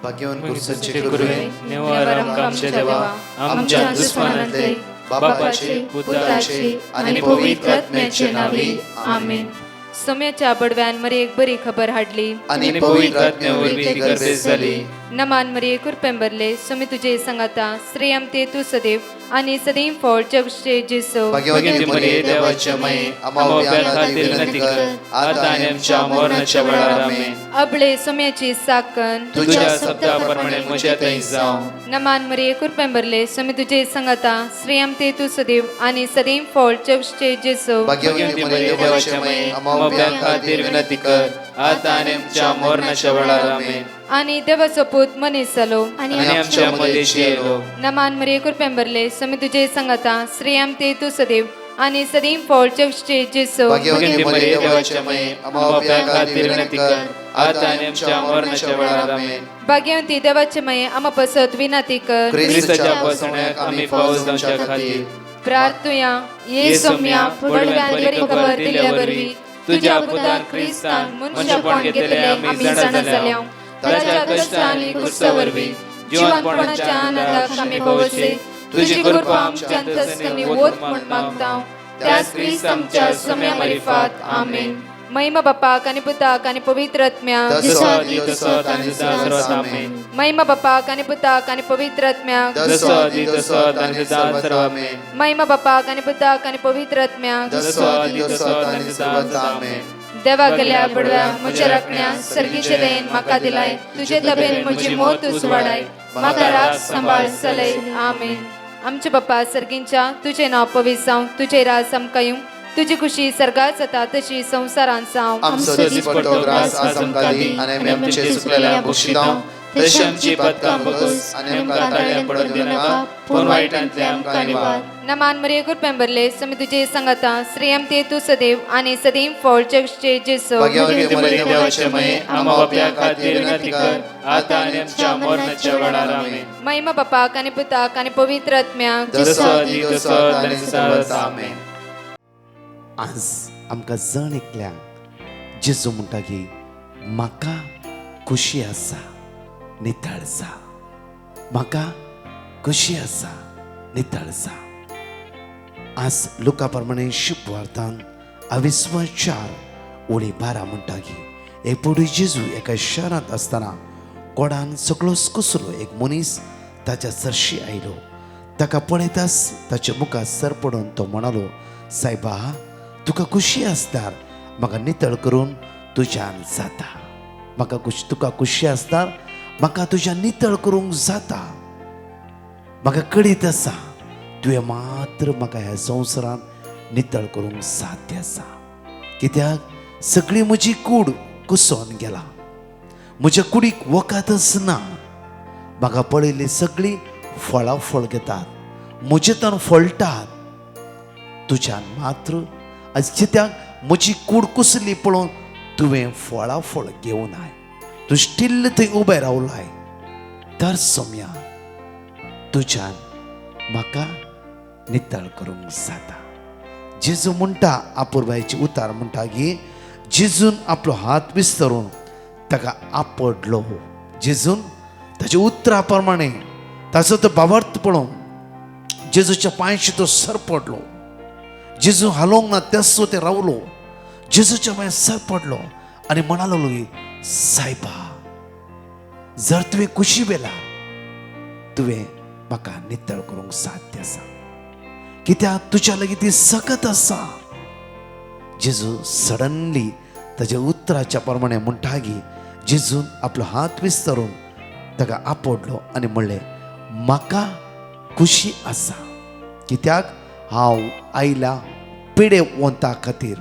भाग्यवान कुर्सचे गुरुवे निवार आमकां आमचे देवा आमच्या दुश्मनांतले बापाचे पुत्राचे आणि पवित्र आत्म्याचे नावी आमेन. सोम्याच्या बडव्यान मरी एक बरी खबर हाडली आणि पवित्र आत्म्यावरवी ती गर्भेस जाली. नमान मरी कुरपेंबरले सोमी तुझे संगाता श्रेयम ते तू सदैव आणि सदैव फळ जगचे जेसो. भाग्यवती मरिये देवाच्या माये आम्हा खातीर विनंती कर आता आणि आमच्या मरणाच्या वेळार आमेन. अबळे सोम्याची साकन तुझ्या शब्दाप्रमाणे म्हज्या थंय जावं. नमान मरी कुरपेंबरले सोमी तुझे संगाता श्रेयम ते तू सदैव आणि सदैव फळ जगचे जेसो. भाग्यवती मरिये देवाच्या माये आम्हा खातीर विनंती कर आता आणि आमच्या मरणाच्या वेळार आमेन. आणि देवाचो पूत मनीस जालो आणि आमच्या मध्येशी येलो. नमान मरी कुरपेंबरले सोमी तुझे संगाता श्रेयम ते तू सदैव आणि सदैव फळ जगचे जेसो. भाग्यवती मरिये देवाच्या माये आम्हा खातीर विनंती कर आता आणि आमच्या मरणाच्या वेळार आमेन. भाग्यवंती देवाचे माये आम्हा पसत विनंती कर ख्रिस्ताच्या पसण्याक आम्ही पावस जावच्या खातीर प्रार्थुया ये सोम्या पडव्यान बरी खबर दिल्या वरवी तुझ्या पुतान ख्रिस्तान मनशापण घेतले आम्ही जाणत जाल्या. ताच्या कष्ट आणि कुर्सावरवी जीवनपणाच्या आनंदाक आम्ही पवसे तुझी कृपा आमच्या अंतस्करणी वोत म्हण मागता. त्याच ख्रिस्त आमच्या सोम्या मार्फत आमेन. महिमा बापाक आणि पुताक आणि पवित्र आत्म्याक महिमा बापाक आणि पुताक आणि पवित्र आत्म्याक महिमा बापाक आणि पुताक आणि पवित्र आत्म्याक देवा गेल्या पडव्या म्हज्या राखण्या सर्गीचे देन म्हाका दिलाय. तुझे तबेन म्हजी मोत उसवाडाय म्हाका राख सांबाळ चलय आमेन. आमचे बाप्पा सर्गींच्या तुझे नाव पवित्र जावं तुझे राज आमकां येवं तुझी खुशी सर्गात जाता तशी संसारांत जावं. आमचो दिसपट्टो ग्रास आज आमकां दी आनी आमी आमचे चुकलेल्या बक्षितांव तशी आमची पातकां बगस आनी आमकां ताळ्यान पडूंक दिनाका पूण वायटांतल्यान आमकां निवार. नमान मरिये कुरपेंबरले सोमी तुझे संगाता श्रेयम ते तू सदैव आणि सदैव फळ जगचे जेसो. भाग्यवती मरिये देवाचे माये आम्हा बापया खातीर विनंती कर आता आनी आमच्या मरणाच्या वेळार आमेन. महिमा बापाक आणि पुताक आणि पवित्र आत्म्याक आमेन. आज आमकां जण एकल्यांक जेजू म्हणटा की म्हाका खुशी आसा नितळ आसा म्हाका खुशी आसा नितळ आसा. आज लुका प्रमाणे शुभ वार्तान 22:4 म्हणटा की एक पडू जेजू एका शहरांत आसतना कोडान सगळो कुसलो एक मनीस ताच्या चरशी आयलो. ताका पळयताच ताच्या मुखार सर पडून तो म्हणालो सायबा तुका खुशी आसल्यार म्हाका नितळ करून तुज्यान जाता. तुका खुशी आसल्यार म्हाका तुज्यान नितळ करूंक जाता. म्हाका कळीत आसा तुवें मात्र म्हाका ह्या संवसारांत नितळ करूंक साध्य आसा. कित्याक सगळी म्हजी कूड कुसोन गेला. म्हज्या कुडीक वखदच ना. म्हाका पळयली सगळी फळां फळ घेतात म्हजे तन फळटात तुज्यान मात्र आज कित्याक म्हजी कूड कुसली पळोवन तुवें फळां फळ घेवन आय. तूं स्टिल्ल थंय उबें रावलाय तर सोम्या तुज्यान म्हाका नितळ करूंक जाता. जेजू म्हणटा आपुरबायेची उतार म्हणटा की जेजून आपलो हात विस्तरून ताका आपडलो. जेजून ताच्या उतरा प्रमाणे ताचो तो भावार्थ पळोवन जेजूच्या पांयशी तो सर पडलो. जेजू हालोंक ना तेसो ते रावलो. जेजूच्या पांय सर पडलो आनी म्हणालो की सायबा जर तुवें खुशी वेला तुवें म्हाका नितळ करूंक साध्य आसा. कित्याक तुज्या लागीं ती सकत आसा. जेजू सडनली ताच्या उतराच्या प्रमाणे म्हणटा की जेजून आपलो हात विस्तरून ताका आपडलो आनी म्हणलें म्हाका खुशी आसा कित्याक हांव आयला पिडे वंता खातीर.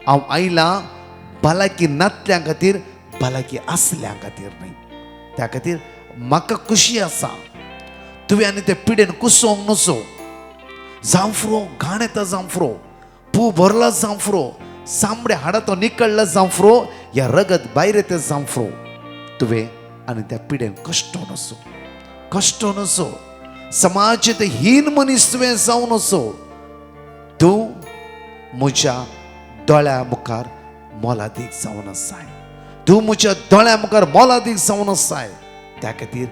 हांव आयला भलायकी नातल्या खातीर भलायकी आसल्या खातीर न्हय. त्या खातीर म्हाका खुशी आसा. तुवें आनी ते पिडेन कुसोंक नसो. जांफरो घाण येता जांफरो पू भरला जांफरो सामडे हाडा तो निकळ्ळा जांफरो या रगत भायर येता जांफरो. तुवें आनी त्या पिडेन कष्ट नसो. समाजात हीन मनीस तुवें जावन नसो. तूं म्हज्या दोळ्या मुखार मोलादीक जावन आसाय. तूं म्हज्या दोळ्या मुखार मोलादीक जावन आसाय, त्या खातीर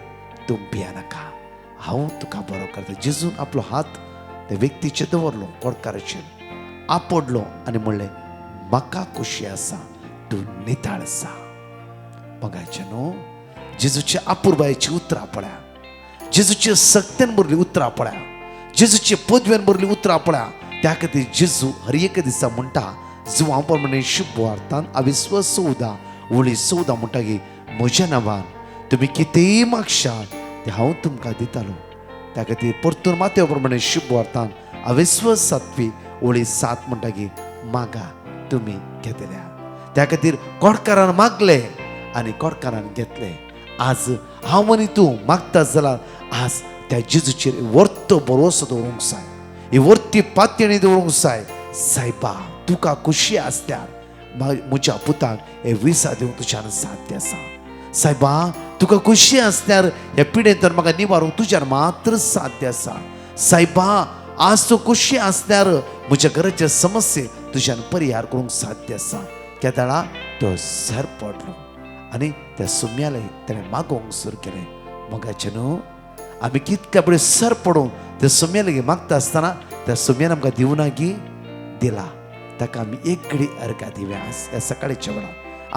तूं भिया नाका, हांव तुका बरो करता. जेजून आपलो हात त्या व्यक्तीचेर दवरलो, कोडकाराचेर आपडलो आनी म्हणलें, म्हाका खुशी आसा, तूं निताळ आसा. मगाचे न्हू जेजूचे आपुरबायेची उतरां पळया, जेजूचे सक्तेन भरली उतरां पळया, जेजूचे पदवेन भरली उतरां पळया. त्या खातीर जेजू हर एक दिसा म्हणटा, जो हांव प्रमाणे शुभवार्तान अविस्वास सौदा उळी सौदा म्हणटा की म्हज्या नांवान तुमी कितेंय मागशात तें हांव तुमकां दितालो. त्या खातीर परतून मातये प्रमाणे शुभवार्तान अविस्वास 7 उळी 7 म्हणटा की मागा तुमी घेतल्या. त्या खातीर कोडकारान मागले आनी कोडकारान घेतले. आज हांव आनी तूं मागता जाल्यार आज त्या जेजूचेर वर्त भरोसो दवरूंक जाय, ही वर्ती पातयणी दवरूंक जाय. सायबा तुका खुशी आसल्यार म्हज्या पुताक हे विसा दिवंक तुज्यान साध्य आसा. सायबा तुका खुशी आसल्यार ह्या पिडेंतल्यान म्हाका निवारूंक तुज्यान मात्र साध्य आसा. सायबा आज तूं खुशी आसल्यार म्हज्या घराचे समस्ये तुज्यान परिहार करूंक साध्य आसा. त्या वेळा तो झर पडलो आनी त्या सुम्याले ताणें मागोवंक सुरू केलें. मगाचे न्हू आमी कितके बरें सर पडून त्या सुम्या लेगीत मागता आसतना त्या सुम्यान आमकां दिवना की दिला. ताका आमी एक घडी अर्घा दिव्या. ह्या सकाळच्या वेळा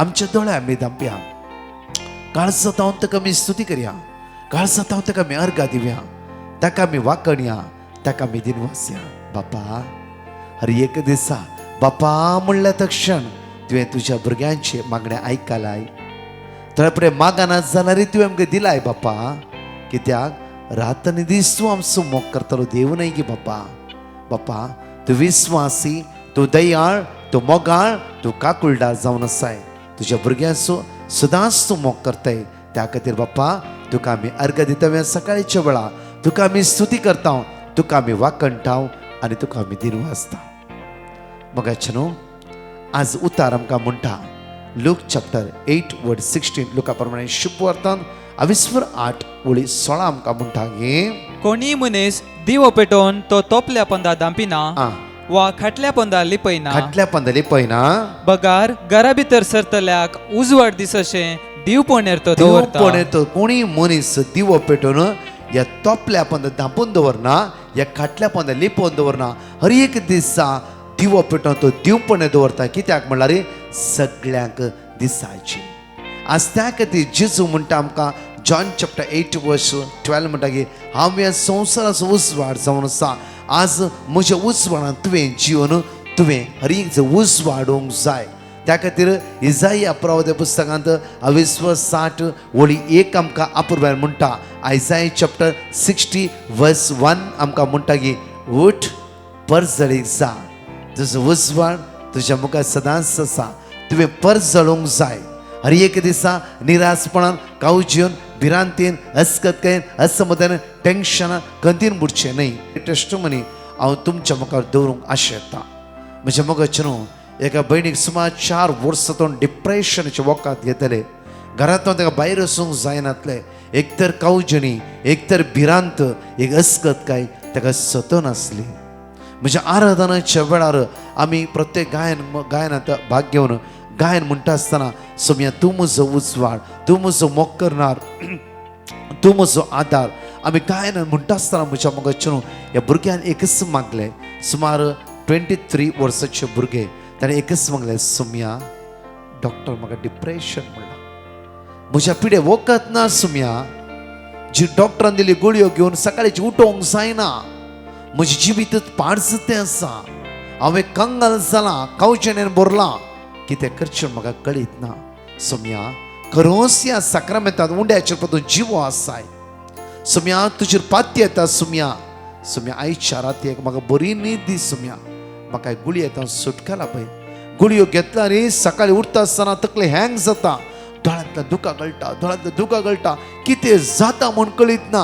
आमच्या दोळ्या आमी धांपया, काळजां तावन ताका आमी स्तुती करया, काळजां तावन ताका आमी अर्घा दिव्या, ताका आमी वाकणया, ताका आमी दिनवासया. बापा हर एक दिसा बापा म्हणल्या तक्षण तुवें तुज्या भुरग्यांचे मागणे आयकलाय. थोडे फुडें मागना जाल्यारय तुवें आमकां दिलाय बापा. कित्याक रात आनी दीस तूं आमचो मोग करतलो देव न्हय गी बापा. बापा तूं विस्वासी, तूं दयाळ, तूं मोगाळ, तूं काकुळदार जावन आसाय. तुज्या भुरग्यांचो सदांच तूं मोग करताय. त्या खातीर बापा तुका आमी अर्घ दिता सकाळच्या वेळा, तुका आमी स्तुती करता, तुका आमी वाकणटाव आनी तुका आमी दिनवासता. मगाचे न्हू आज उतार आमकां म्हणटा लूक चॅप्टर 8 वर्स 16 लुका प्रमाणे शुभवार्तान 8:16 आमकां म्हणटा की कोणी मनीस दिवो पेटोवन तो तोपल्या पोंदा दांपिना वा खाटल्या पोंदा लिपयना, खाटल्या पंदली पयना, बगार घरा भितर सरतल्याक उजवाड दिसशें दिव पोणेर तो दवरता. दिवपणे कोणी मनीस दिवो पेटोवन ह्या तोपल्या पंद धांपून दवरना, ह्या खाटल्या पंदा लिपोवन दवरना. हर एक दिसा दिवो पेटोवन तो दिवपणे दवरता. कित्याक म्हणल्यार सगळ्यांक दिसाची. आज त्या खातीर जेजू म्हणटा आमकां जॉन चॅप्टर 8 वर्स 12 म्हणटा की हांव ह्या संवसाराचो उजवाड जावन आसा. आज म्हज्या उजवाडान तुवें जिवन तुवें हर एक उजवाडूंक जाय. त्या खातीर इजाया प्रवादी पुस्तकांत 60:1 आमकां आपुरबायर म्हणटा. आयजाया चॅप्टर 60 वर्स 1 आमकां म्हणटा की उठ परजळीक जा, तुजो उजवाड तुज्या मुखार सदांच आसा. तुवें परजळूंक जाय. हर एक दिसा निरासपणान कावजीवन भिरांतीन अस्कतकायेन असमतान टेन्शनान कंदीन बुडचें न्हय. टेस्टमनी हांव तुमच्या मुखार दवरूंक आशेता. म्हज्या मोगाचे न्हू एका भयणीक सुमार 4 वर्सां तो डिप्रेशनाच्या वोकांत घेतले. घरांतून ताका भायर वचूंक जायनातलें. एक तर कावजणी, एक तर भिरांत, एक अस्कतकाय ताका सतन आसली. म्हज्या आराधनाच्या वेळार आमी प्रत्येक गायनांत भाग घेवन गायन म्हणटा आसतना सोम्या तूं म्हजो उजवाड, तूं म्हजो मोग करणार, तूं म्हजो आदार. आमी गायन म्हणटा आसतना म्हज्या मोगाचे न्हू ह्या भुरग्यान एकच मागलें. सुमार 23 वर्साचे भुरगे ताणें एकच मागलें, सोम्या डॉक्टर म्हाका डिप्रेशन म्हणलां, म्हज्या पिडे वखद ना सोम्या, जी डॉक्टरान दिली गुळयो घेवन सकाळची उठोवंक जायना, म्हजी जिवीत पाडसतें आसा, हांवें कंगाल जालां, कावचेण्यान भरलां, कितें करचें म्हाका कळीत ना. सोम्या खरोच ह्या साक्रामेंतांत उंड्याचेर पळोवन जिवो आसाय. सोम्या तुजेर पाती येता. सोम्या सोम्या आयच्या रातयेक म्हाका बरी न्हीद दी. सोम्या म्हाका गुळयो येता सुटकाला पळय. गुळयो घेतला रे सकाळी उठता आसतना तकलें हँग जाता, दोळ्यांतल्यान दुकां गळटा, दोळ्यांतल्यान दुकां गळटा, कितें जाता म्हूण कळीत ना.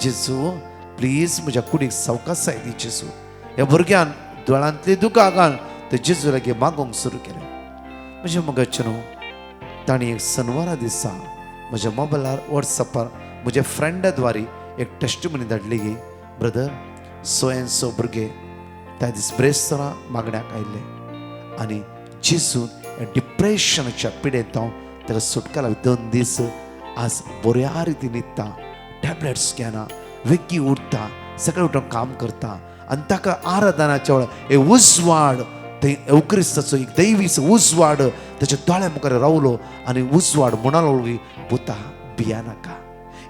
जेजू प्लीज म्हज्या कुडीक सावकासाय दी. जेजू ह्या भुरग्यान दोळ्यांतली दुकां घाल. ते जेजू लागीं मागोवंक सुरू केलें. म्हज्या मोगाचे न्हू ताणी एक शनवारा दिसा म्हज्या मोबायलार वॉट्सॅपार म्हज्या फ्रेंडा द्वारे एक टेस्टमनी धाडली की ब्रदर सो एंड सो भुरगे त्या दीस ब्रेस्तारां मागण्याक आयिल्ले आनी जेजून डिप्रेशनाच्या पिडेंत ताका सुटका लागली 2 दीस आज बऱ्या रितीन न्हिदता, टॅबलेट्स घेना, वेग्गी उठता, सकाळी उठून काम करता आनी ताका आराधनाच्या वेळार हे उजवाड थंय एवक्रिस्ताचो एक दैवीचो उजवाड ताच्या दोळ्या मुखार रावलो आनी उजवाड म्हणालो की पुता भिया नाका.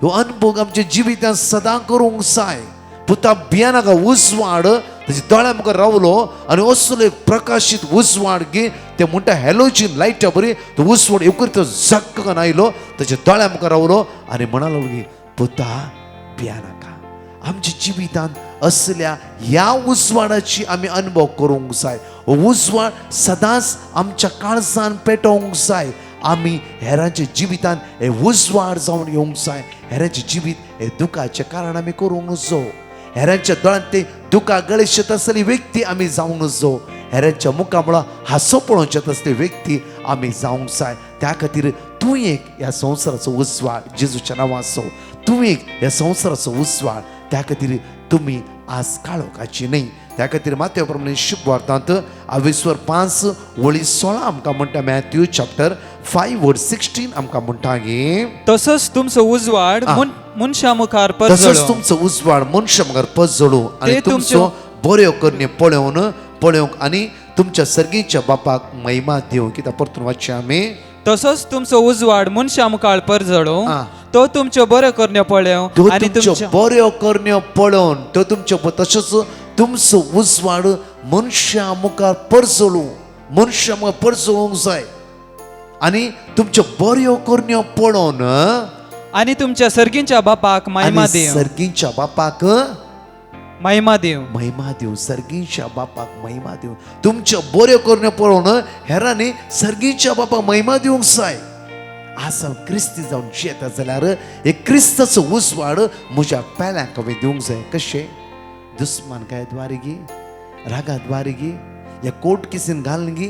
ह्यो अनुभव आमच्या जिवितांत सदां करूंक जाय. पुता भिया नाका, उजवाड ताच्या दोळ्या मुखार रावलो आनी असलो एक प्रकाशीत उजवाड की ते म्हणटा हॅलोजीन लायटा बरी तो उजवाड एवक्रिस्ताचो झक्क करून आयलो, ताच्या दोळ्या मुखार रावलो आनी म्हणालो की पुता भिया नाका. आमच्या जिवितांत असल्या ह्या उजवाडाची आमी अनुभव करूंक जाय. उजवाड सदांच आमच्या काळजान पेटोवंक जाय. आमी हेरांच्या जिवितांत हे उजवाड जावन येवंक जाय. हेरांचे जिवीत हे दुखाचे कारण आमी करूंक जो. हेरांच्या दोळ्यांत ते दुखा गळशेत असली व्यक्ती आमी जावंक जो. हेरांच्या मुखा मुळा हांसो पळोवचेत असली व्यक्ती आमी जावंक जाय. त्या खातीर तूं एक ह्या संवसाराचो उजवाड जेजूच्या नांवाचो, तूं एक ह्या संवसाराचो उजवाड. त्या खातीर तुमी आज काळोखाची न्ही. त्या खातीर मातय प्रमाणे शुभ वार्तांत 22:5 आमकां म्हणटा. मॅथ्यू चॅप्टर 5:16 आमकां म्हणटा की तसोच तुमचो उजवाड मनशा मुखार तसोच पजळो. तुमचो उजवाड मनशा मुखार पजळो आनी ते तुमचो बऱ्यो करण्यो पळोवंक आनी तुमच्या सर्गीच्या बापाक महिमा दिवं. कित्याक परतून वाचया आमी. तसोच तुमचो उजवाड मनशा मुखार पजळो, आ. तो तुमच्यो बऱ्यो करण्यो पळोवन आनी तुमच्यो तुमच्या बऱ्यो करण्यो पळोवन तो तुमच्यो तसोच तुमचो उजवाड मनशा मुखार परजळू, मनशा मुखार परजळूंक जाय आनी तुमच्यो बऱ्यो करण्यो पळोवन आनी तुमच्या सर्गींच्या बापाक महिमा आनी दिव. सर्गीच्या बापाक महिमा दिव. महिमा दिव. सर्गीच्या बापाक महिमा दिव. तुमच्यो बऱ्यो करण्यो पळोवन हेरांनी सर्गीच्या बापाक महिमा दिवंक जाय. आज हांव क्रिस्ती जावन जियेता जाल्यार एक क्रिस्ताचो उजवाड म्हज्या पेल्यांक हांवें दिवंक जाय. कशें? दुस्मान काय द्वारगी, रागात वारगी, या कोर्ट केसीन घालन गी,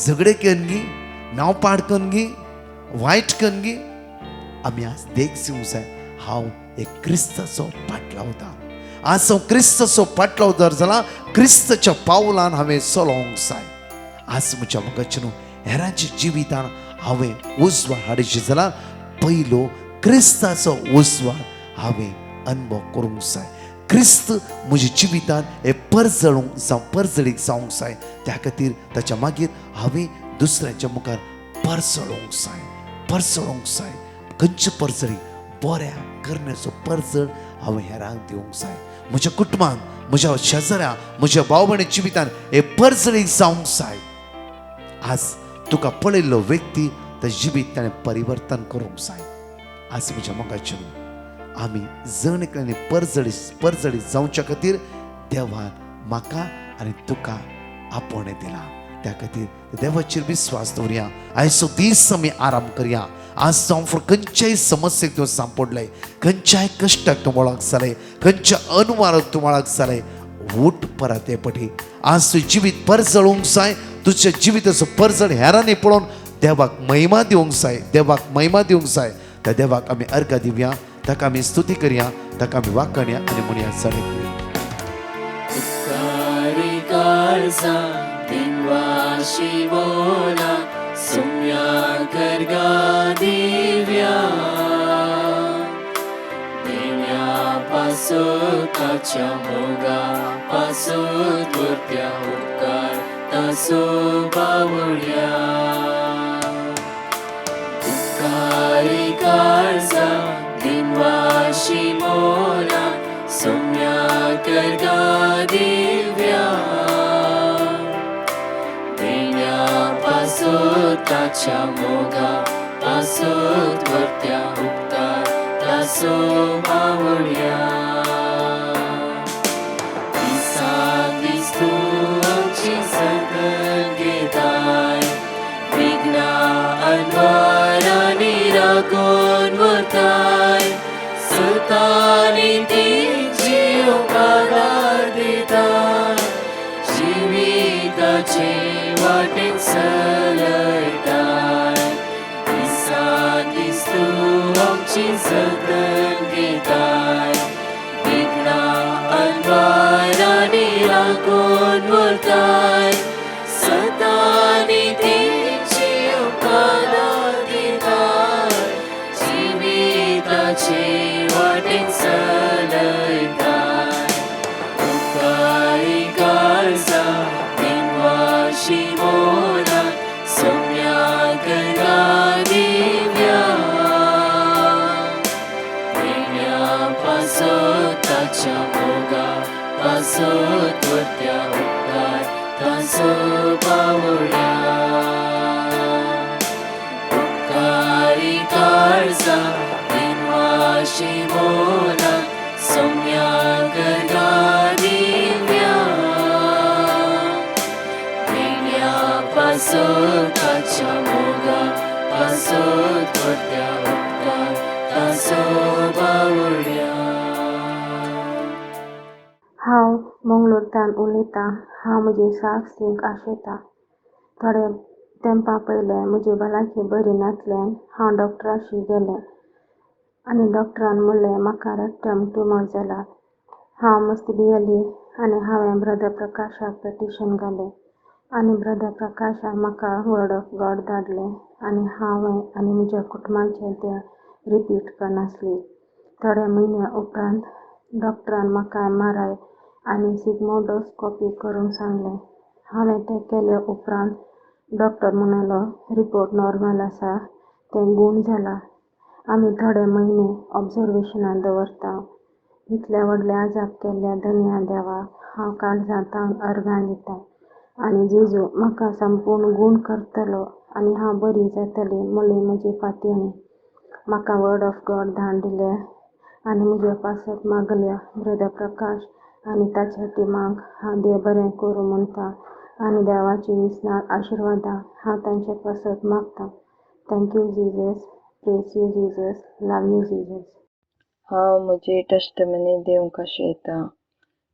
झगडे कन गी, नाव पाड कन गी, वायट कन गी. आमी आज देख दिवंक जाय हांव एक क्रिस्ताचो पाटलावता. आज हांव क्रिस्ताचो पाटलावदार जाल्यार क्रिस्ताच्या पावलान हांवें चलोवंक जाय. आज म्हज्या मुखाचे न्हू हेरांच्या जिवितान हांवें उजवाड हाडचे जाल्यार पयलो क्रिस्ताचो उजवाड हांवें अनुभव करूंक जाय. क्रिस्त म्हज्या जिवितान हे परजळीक जावंक जाय. त्या खातीर ताच्या मागीर हांवें दुसऱ्याच्या मुखार परजळोवंक जाय. खंयची परजळी? बऱ्या करण्याचो परजळ हांवें हेरांक दिवंक जाय. म्हज्या कुटुंबान, म्हज्या शेजाऱ्याक, म्हज्या भाव भयणी जिवितान हे परजळीक जावंक जाय. आज तुका पळयल्लो व्यक्ती त्या जिवीत ताणें परिवर्तन करूंक जाय. आज म्हज्या मोगाचे आमी जण एकल्यानी परजळी जावच्या खातीर देवान म्हाका आनी तुका आपणे दिला. त्या खातीर देवाचेर विश्वास दवरया. आयचो दीस आमी आराम करया. आज जावं खंयच्याय समस्येक तूं सांपडले, खंयच्याय कश्टाक तूं वळख जाले, खंयच्या अनुवाराक तूं वळख जाले, उठ परत पटी. आज तुजें जिवीत परजळूंक जाय. तुज्या जिविताचो परजळ हेरांनी पळोवन देवाक महिमा दिवंक जाय. त्या देवाक आमी अर्घ दिवया, ताका आमी स्तुती करया, ताका आमी वाखणया आनी म्हणया चड ताच्या मोगा पासून करत्या उपकार तासो बावड्या. उपकारी काळजा दिनवाशी मोला सोम्या करगा दिव्या. देण्या पासून ताच्या मोगा पासून करत्या उपकार तासो बावड्या. सतानी तिची उपकार दिताय. जिविताचे वाटेक चलयताय. दिसान दीस तूं आमची जतन घेताय. विघ्ना अनवारांनी राखून व्हरताय. सतानी तिची उपकार दिताय. पासत वरत्या उपकार तांचो पावोड्या उपकारी काळजा दिनवाशी मोला सौम्या गरगा दिव्या दिव्या पासताच्या मोगा पासत वरत्या उपकार तांचो पावोड्या. हांव मंगळूरतान उलयतां. हांव म्हजी साक सिंक आशयतां. थोडे तेंपा पयलें म्हजी भलायकी बरी नासलें. हांव डॉक्टराशी गेलें आनी डॉक्टरान म्हणलें म्हाका रेक्टम ट्युमर जाला. हांव मस्त भियेली आनी हांवें ब्रदर प्रकाशाक पेटिशन घालें आनी ब्रदर प्रकाशान म्हाका वर्ड ऑफ गॉड धाडलें आनी हांवें आनी म्हज्या कुटुंबाचें तें रिपीट करनासली. थोडे म्हयन्या उपरांत डॉक्टरान म्हाका MRI आनी सिग्मोडोस्कोपी करूंक सांगलें. हांवें तें केले उपरांत डॉक्टर म्हणलो रिपोर्ट नॉर्मल आसा, तें गूण जाला. आमी थोडे म्हयने ऑब्जर्वेशनान दवरता. इतले व्हडले आजाप केल्ल्या धन्या देवाक हांव काळजांतावन अर्गां दितां आनी जेजू म्हाका संपूर्ण गूण करतलो आनी हांव बरी जातली म्हणली म्हजी फातिणी. म्हाका वर्ड ऑफ गॉड धाडून दिले आनी म्हज्यो पासत मागल्या ब्रदर प्रकाश आनी ताच्या टिमाक हांव देव बरें करूं म्हणटा आनी देवाची विस्नार आशिर्वादां हांव तांचे पासत मागतां. Thank you Jesus, praise you Jesus, love you Jesus. हांव म्हजी टेस्टमनी दिवंक आशयतां.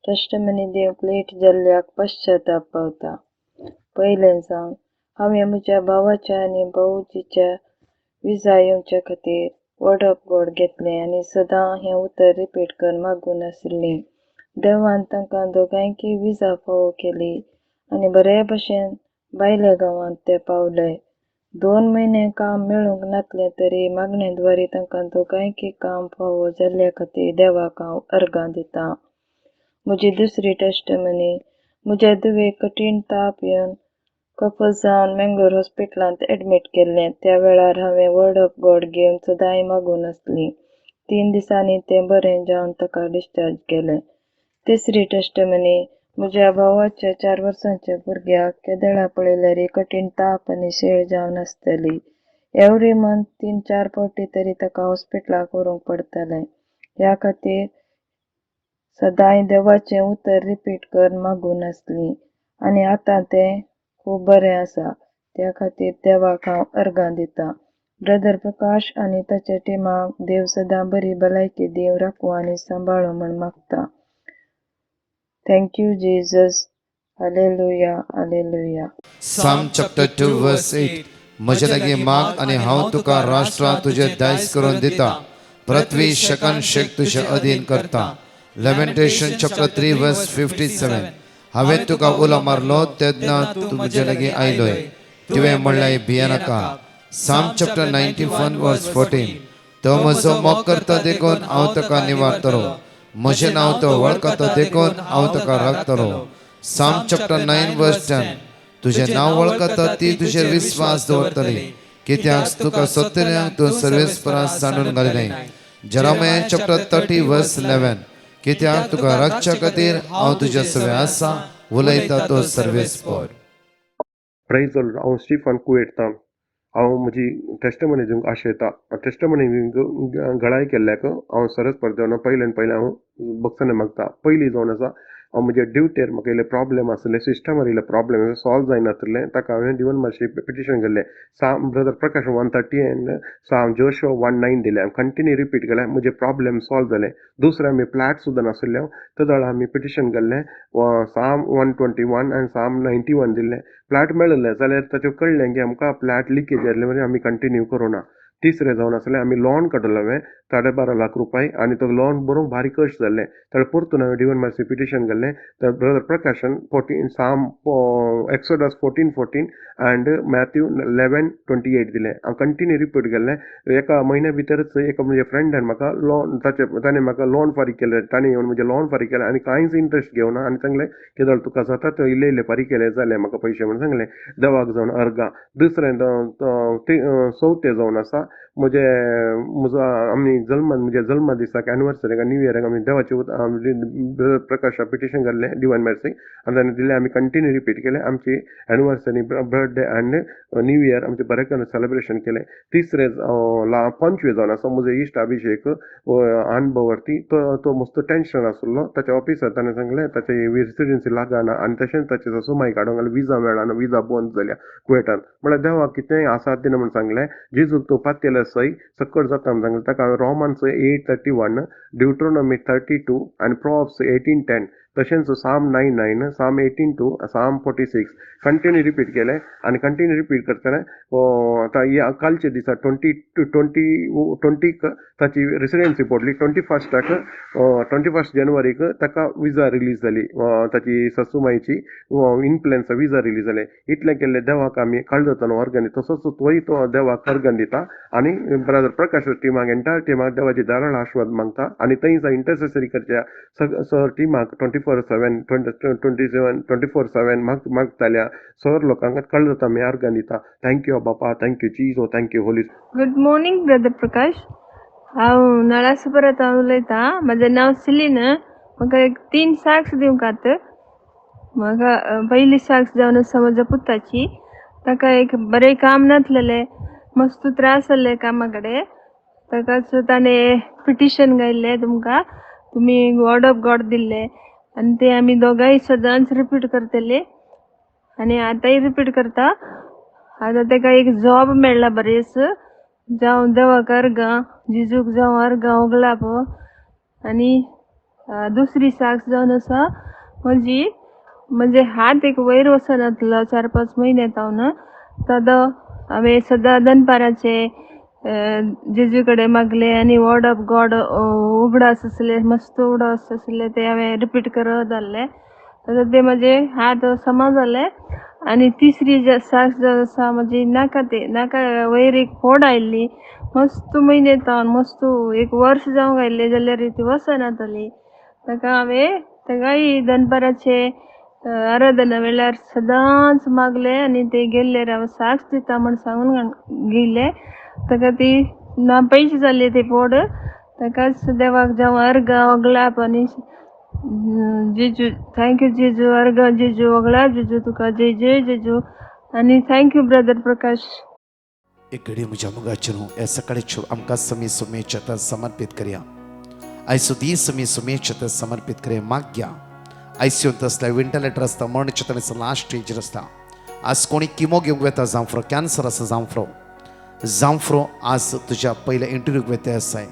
टेस्टमनी दिवंक लेट जाल्ल्याक पश्चाताप पावता. पयलें जावन हांवें म्हज्या भावाच्या आनी भाऊजीच्या विजा येवच्या खातीर वर्ड ऑफ गॉड घेतलें आनी सदां हें उतर रिपीट कर मागून आशिल्लीं. देवान तांकां दोगांयकी विजा फावो केली आनी बरे भशेन भायल्या गांवांत ते पावले. 2 म्हयने काम मेळूंक नासलें तरी मागणेद्वारी तांकां दोगांयकी काम फावो जाल्ल्या खातीर देवाक हांव अर्गां दितां. म्हजी दुसरी टेस्टमनी, म्हज्या धुवेक कठीण ताप येवन कफ जावन मेंगलोर हॉस्पिटलांत एडमीट केल्लें. त्या वेळार हांवें वर्ड ऑफ गॉड घेवन सदांय मागून आसलीं. 3 दिसांनी तें बरें जावन ताका डिस्चार्ज केलें. तिसरी टेस्टमनी, म्हज्या भावाच्या 4 वर्सांच्या भुरग्याक केदेळा पळयल्यार कठीण ताप आनी शीळ जावन आसतली. एवरी मंथ 3-4 फावटी तरी ताका हॉस्पिटलाक व्हरूंक पडटलें. ह्या खातीर सदांय देवाचें उतर रिपीट कर मागून आसलीं आनी आतां तें खूब बरें आसा. त्या खातीर देवाक हांव अर्गां दितां. ब्रदर प्रकाश आनी ताच्या टिमाक देव सदां बरी भलायकी दिवन राखूं आनी सांबाळूं म्हूण मागतां. Thank you Jesus. Hallelujah, hallelujah. Psalm chapter 2 verse 8. म्हजे लागीं माग आनी हांव तुका राष्ट्रां तुजे दायज करून दिता. पृथ्वी शकन शेक तुजे अधीन करता. Lamentation chapter 3 verse 57. हांवें तुका उलो मारलो तेन्ना तूं म्हजे लागीं आयलोय. तुवें म्हणलें भियेनाका. Psalm chapter 91 verse 14. तो म्हजो मोग करता देखून हांव ताका निवारतलो. म्हजें नांव तो वळखता देखून हांव ताका राखतलो. Psalm chapter 9 verse 10. तुजें नांव वळखता ती तुजेर विस्वास दवरतली, कित्याक तुका सोदतल्यांक तूं सर्वेस्परांत सांडून घालिलें. Jeremiah chapter 30 verse 11. कित्याक तुका राखच्या खातीर हांव तुज्या सवे आसा, उलयता तो सर्वेस्पर. Praise the lord. हांव स्टीफन कुवेरतां. हांव म्हजी टेस्टमनी दिवंक आशयतां. टेस्टमनी गळाय केल्ल्याक हांव सरस्पर देवना पयल्यान पयलें हांव बक्षणे मागता. पयलीं जावन आसा हांव म्हज्या ड्युटेर म्हाका इल्ले प्रॉब्लेम आसले, सिस्टमार इल्ले प्रॉब्लेम सॉल्व जायनासले. ताका हांवें दिवन मातशें पिटिशन केल्लें. साम ब्रदर प्रकाश 130 एंड साम जोशुआ 1:9 दिलें. हांव कंटिन्यू रिपीट केलें. म्हजे प्रॉब्लेम सॉल्व जाले. दुसरें आमी फ्लॅट सुद्दां नासले. तदळ आमी पिटिशन केल्लें. साम 121 आनी साम 91 दिल्लें. फ्लॅट मेळिल्लें जाल्यार ताचें कळ्ळें की आमकां फ्लॅट लिकेज जाल्ले म्हणजे आमी कंटिन्यू करूना. तिसरें जावन आसलें आमी लॉन काडलो हांवें 12.5 लाख रुपये आनी तो लॉन बरोवंक भारी कश्ट जाल्ले. ताका परतून हांवें डिवन मार्सी पिटिशन केल्लें. तर ब्रदर प्रकाशन 14 साम एक्सोडस 14:14 अँड मॅथ्यू 11:28 दिलें. हांव कंटिन्यू रिपीट केल्लें. एका म्हयन्या भितरच एका म्हज्या फ्रेंडान म्हाका लॉन ताणें म्हाका लॉन फारीक केलें. ताणें येवन म्हजें लॉन फारीक केलें आनी कांयच इंट्रस्ट घेवना आनी सांगलें कितें तुका जाता तो इल्ले इल्ले फारीक केले जालें म्हाका पयशे म्हणून सांगलें. देवाक जावन अर्गां. दुसरें चवथें जावन आसा म्हजो आमी जल्म दिसाक एनिवर्सरीक न्यू इयराक आमी देवाचे ब्रदर प्रकाश पिटिशन घाल्लें डिवायन मॅर्सीक आनी ताणें दिलें आमी कंटिन्यू रिपीट केलें आमची anniversary birthday end new year आमचे बरें करून सेलिब्रेशन केलें. तिसरें 25 जावन आसा म्हजो इश्ट अभिषेक अणभवर्ती तो मस्त टेन्शन आसलो ताच्या ऑफिसार ताणें सांगलें ताची रेसिडेन्सी लागना आनी तशेंच ताचे सोमाई काडूंक लागलें विजा मेळना विजा बंद जाल्या कुवेटान म्हळ्यार देवा कितेंय आसात दिना म्हूण सांगलें जेजूक तूं पातयल्या सय सकट जाता म्हूण सांगलें ताका हांवें रोमन्स 8:31 ड्युट्रोनॉमी 32 आनी प्रॉब्स 18:10 तशेंच साम 9:9 साम 18:2 साम 46 कंटिन्यू रिपीट केलें आनी कंटिन्यू रिपीट करतना आतां कालचे दिसा 20 ताची रेसिडेन्सी पडली 21 जानेवारीक ताका विजा रिलीज जाली ताची ससूमाईची इन्फ्लुएन्सा विजा रिलीज जाले. इतलें केल्लें देवाक आमी काळजांतल्यान वर्गन दिता तसोच तोय तो देवाक अर्गन दिता आनी ब्रदर प्रकाश टिमाक एंटायर टिमाक देवाची दाराळ आशिर्वाद मागता आनी थंय इंटरसेसरी करच्या सर टिमाक 24/7 मागताल्या सर लोकांक काळजांत आमी अर्गन दिता. थँक्यू बापा, thank you Jijo, thank you holy. Good morning brother Prakash. हांव नळास परतावन उलयतां. म्हजें नांव सिलीन. म्हाका एक 3 साक्स दिवंक आत. म्हाका पयली साक्स जावन आसा म्हज्या पुताची. ताका एक बरें काम नासलेलें, मस्त त्रास जाल्ले कामा कडेन. ताकाच ताणें पिटिशन घायल्लें तुमकां, तुमी वर्ड ऑफ गॉड दिल्लें आनी तें आमी दोगांय सदांच रिपीट करतले आनी आतांय रिपीट करता. आतां ताका एक जॉब मेळ्ळा बरेंच. जावं देवाक अर्गां, जिजूक जावं अर्गां ओगलाप. आनी दुसरी साक्स जावन आसा म्हजे हात एक वयर वचनातलो 4-5 म्हयने जावन. तो हांवें सदां दनपाराचे जेजू कडेन मागले आनी वर्ड ऑफ गॉड उगडास आसले, मस्त उगडास आसले ते हांवें रिपीट करत जाल्ले. आतां ते म्हाजे हात समा जाले. आनी तिसरी साक्स जावन आसा म्हजी नाका वयर एक फोड आयिल्ली. मस्त म्हयने जावन मस्त एक वर्स जावंक आयिल्लें जाल्यार ती वचनातली. ताका हांवें ताकाय दनपाराचे आराधना वेळार सदांच मागले आनी ते गेल्ल्यार हांव साक्स दिता म्हूण सांगून गेले. ताका ती ना पयशे जाल्ले ते फोड. ताकाच देवाक जावं अर्गां ओगलाप आनी जेजू थँक्यू जेजू, अर्गां जेजू, ओगलाप जेजू, तुका जय जय जेजू आनी थँक्यू ब्रदर प्रकाश. एक घडी म्हज्या मोगाचेर ह्या सकाळीच्यो आमकां सुमेच्या आतां समर्पीत करया. आयचो दीस सुमेच्या आतां समर्पीत करया. मागया आयसीयूंत आसता, वेंटिलेटर आसता, मरणच्या तळेचो लास्ट स्टेजीर आसता. आज कोणी किमो घेवंक वेता, जांफ्रो कॅन्सर आसा, जांफ्रो आज तुज्या पयल्या इंटरव्यूक वेते आसाय.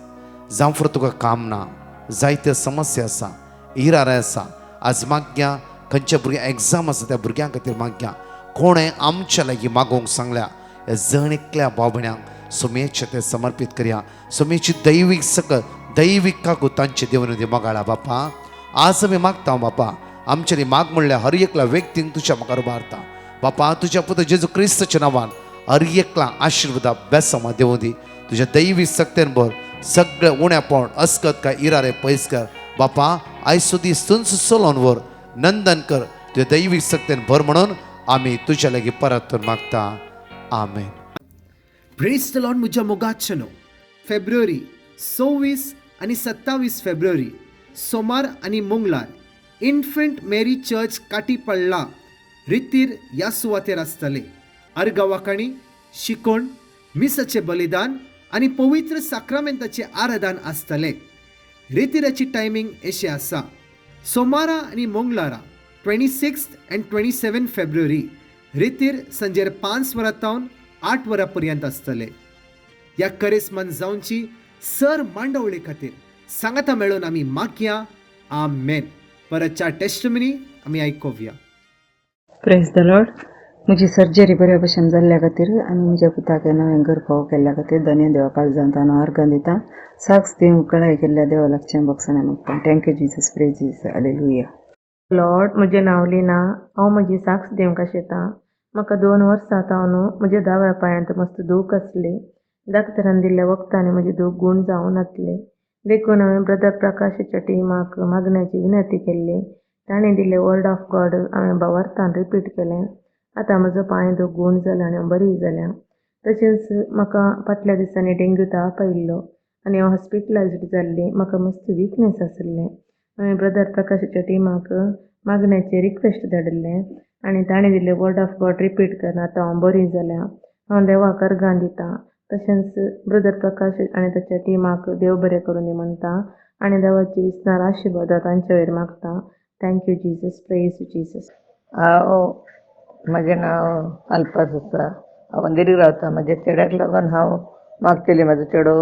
जांफ्रो तुका काम ना, जायत्यो समस्या आसा, इरारे आसा. आज मागया खंयच्या भुरग्यांक एग्जाम आसा त्या भुरग्यां खातीर मागया. कोणें आमच्या लागीं मागोवंक सांगल्या ह्या जणिकल्या भावभयणांक सुमेच्या ते समर्पीत करया. सुमेची दैवीक काकू तांचे देवनदी मोगाळा. बापा आज आमी मागता बापा, आमच्यानी माग म्हणल्यार हर एकल्या व्यक्तींक तुज्या मुखार उबारता. बापा तुज्या पुत्र जेजू क्रिस्ताच्या नांवान हर एकल्या आशिर्वादा बेसमा देवूं दी. तुज्या दैवी सक्तेन भर सगळें उण्यापण अस्कत काय इरारे पयस कर. बापा आयचो दीस तुंच चलोवन व्हर, नंदन कर, तुज्या दैवीक सक्तेन भर म्हणून आमी तुज्या लागीं परत मागता. आमेन. Praise the lord. म्हज्या मोगाचनो फेब्रुवारी 26 आनी 27 फेब्रुवारी सोमार आनी मंगळार इन्फंट मेरी चर्च काटी पडला रितीर ह्या सुवातेर आसतले. अर्गावाकाणी, शिकोण, मिसाचे बलिदान आनी पवित्र साक्रामेंताचे आराधन आसतले. रितीराची टायमींग अशी आसा. सोमारा आनी मंगळारा 26 आनी 27 फेब्रुवारी रितीर संजेर 5 वरां तावन 8 वरां पर्यंत आसतले. ह्या करिस्मान जावची सर मांडवळे खातीर सांगाता मेळून आमी मागया. आमेन. परतच्या टेस्टमनी आमी आयकोवया. Praise the lord. म्हजी सर्जरी बऱ्या भशेन जाल्ल्या खातीर आनी म्हज्या पुताक नवें घर फावो केल्ल्या खातीर धन्य देवा काळजांत हांव अर्गां दितां. साक्स दिवंक कळाय केल्ल्या देवा लागचें बक्षांनी मागता. Thank you Jesus. Praise Jesus. Hallelujah. Lord म्हजें नांव लिना. हांव म्हजी साक्स दिवंक आशेतां. म्हाका 2 वर्सां जाता न्हू म्हज्या दाव्या पांयांत मस्त दूख आसली. डॉक्टरान दिल्ल्या वखदांनी म्हजी दूख गूण जावं नासली. देखून हांवें ब्रदर प्रकाशाच्या टिमाक मागण्याची विनंती केल्ली. ताणें दिल्लें वर्ड ऑफ गॉड हांवें भावार्थान रिपीट केलें. आतां म्हजो पांय दूख गूण जाला आनी हांव बरी जाल्या. तशेंच म्हाका फाटल्या दिसांनी डेंग्यू ताप आयिल्लो. आनी हांव हॉस्पिटलायज्ड जाल्लें म्हाका मस्त विकनेस आसलें. हांवें ब्रदर प्रकाशाच्या टिमाक मागण्याचें रिक्वेस्ट धाडिल्लें आनी ताणें दिल्लें वर्ड ऑफ गॉड रिपीट करून आतां हांव बरी जाल्यां. हांव देवाक अर्गां दितां. तशेंच ब्रदर प्रकाश आनी ताच्या टिमाक देव बरें करूं दी म्हणटा आनी देवाची विस्तार आशिर्वाद तांचे वयर मागता. Thank you Jesus, praise Jesus. हांव म्हजें नांव अल्पास आसा. हांव अंधेरी रावतां. म्हाज्या चेड्याक लागून हांव मागतलें. म्हाजो चेडो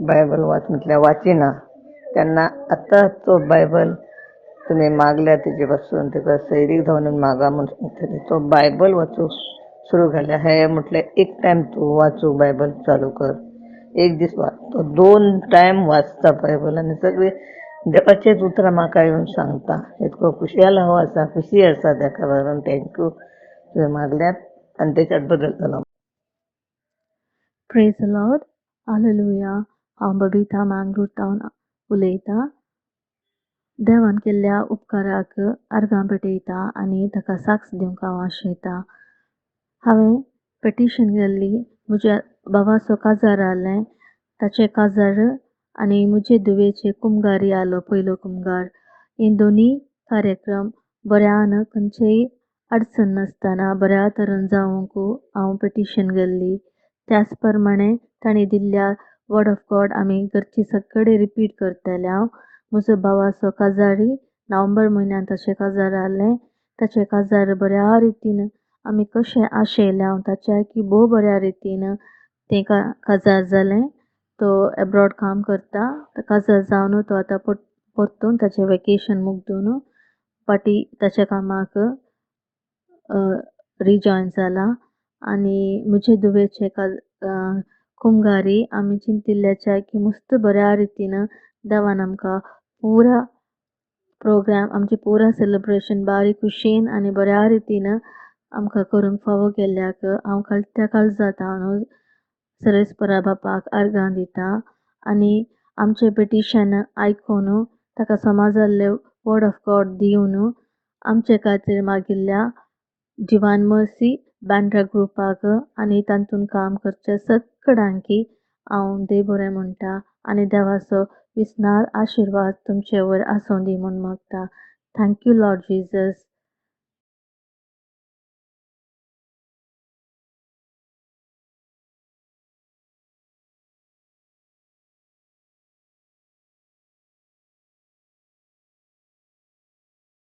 बायबल वाच म्हटल्यार वाचिना. तेन्ना आतां तो बायबल तुमी मागल्या तेजे पासून तेका सैरीक धांवन मागा म्हणटलें तो बायबल वाचूंक सुरू केल्या. हे म्हटल्यार एक टायम तूं वाचूंक बायबल चालू कर. एक दीस तो 2 टायम वाचता बायबल आनी सगळीं देवाचेच उतरां म्हाका येवन सांगता. इतको खुशयाल हांव आसा, खुशी आसा ताका लागून. थँक्यू. तुवें मागल्यात आनी तेच्यात बदल जालो. Praise the Lord. हालेलुया. हांव बबिता मँगलोरतावन उलयतां. देवान केल्ल्या उपकाराक अर्गां पेटयता आनी ताका साक्ष दिवंक हांव आशयतां. हांवें पेटिशन गेल्ली. म्हज्या भावाचो काजार आसलें. ताचें काजार आनी म्हजे धुवेचे कुमगारी आलो पयलो कुमगार. हे दोनी कार्यक्रम बऱ्यान खंयचेय अडचण नासतना बऱ्या तरेन जावंक हांव पेटिशन गेल्ली. त्याच प्रमाणे तांणी दिल्ल्या वर्ड ऑफ गॉड आमी घरची सगळे रिपीट करतले. हांव म्हजो भावाचो काजारी नोव्हेंबर म्हयन्यान ताचें काजार आसलें. ताचें काजार बऱ्या रितीन आमी कशें आशयलें हांव ताच्या की भोव बऱ्या रितीन तें काजार जालें. तो एब्रॉड काम करता. काजार जावन तो आतां परतून ताचें वेकेशन मुग्दून फाटीं ताच्या कामाक रिजॉयन जाला. आनी म्हजे धुवेचे कुमगारी आमी चिंतिल्ल्याच्या की मस्त बऱ्या रितीन देवान आमकां पुरा प्रोग्राम आमचें पुरा सेलिब्रेशन बारी खुशयेन आनी बऱ्या रितीन आमकां करूंक फावो केल्ल्याक हांव त्या काळजांत हांव सरेस्परा बापाक अर्गां दितां. आनी आमचें पेटिशन आयकून ताका समजल्लें वर्ड ऑफ गॉड दिवन आमचे खातीर मागिल्ल्या जिवान मर्सी बँड्रा ग्रुपाक आनी तातूंत काम करच्या सगळ्यांकी हांव देव बरें म्हणटा आनी देवाचो विस्नार आशिर्वाद तुमचे वयर आसूं दी म्हूण मागता. Thank you Lord Jesus.